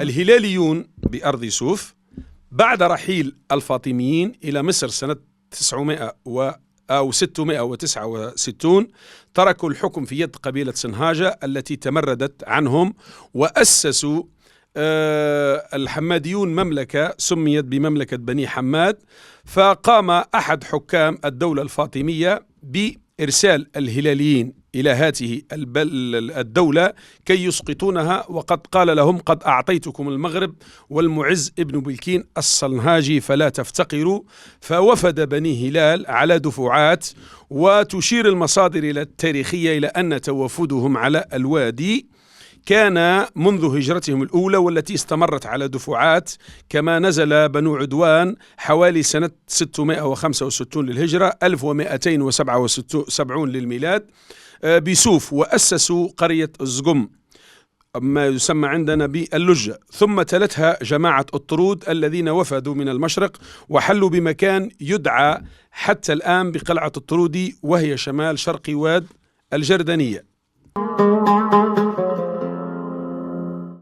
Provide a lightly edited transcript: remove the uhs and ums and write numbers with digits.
الهلاليون بأرض سوف بعد رحيل الفاطميين إلى مصر سنة 669 تركوا الحكم في يد قبيلة سنهاجة التي تمردت عنهم، وأسسوا الحماديون مملكة سميت بمملكة بني حماد. فقام أحد حكام الدولة الفاطمية بإرسال الهلاليين إلى هذه الدولة كي يسقطونها، وقد قال لهم: قد أعطيتكم المغرب والمعز ابن بلكين الصنهاجي فلا تفتقروا. فوفد بني هلال على دفعات، وتشير المصادر التاريخية إلى أن توافدهم على الوادي كان منذ هجرتهم الأولى والتي استمرت على دفعات، كما نزل بنو عدوان حوالي سنة 665 للهجرة 1277 للميلاد بسوف، وأسسوا قرية الزقم ما يسمى عندنا باللجة. ثم تلتها جماعة الطرود الذين وفدوا من المشرق وحلوا بمكان يدعى حتى الآن بقلعة الطرودي، وهي شمال شرق واد الجردنية.